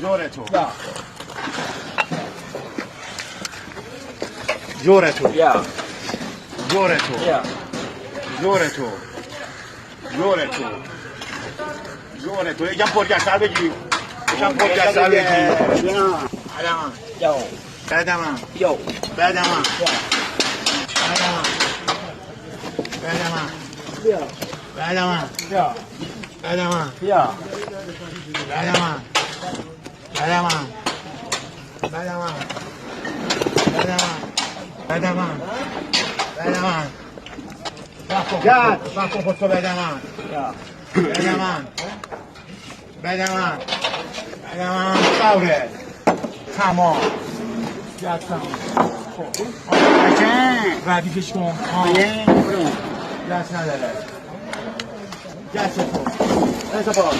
جور تو یا جور تو یا جور تو یا جور تو جور تو جور تو یکم پرگشتر بگی یکم پرگشتر بگی بعدم یا بعدم یا بعدم یا بعدم یا بعدم یا بعدم یا بعدم بعدم بعدم بعدم بعدم جد بکن خودتو بعدم یا بعدم بعدم بعدم دوره تمام یا تمام ردیفش کن دست نداره دست تو دست باز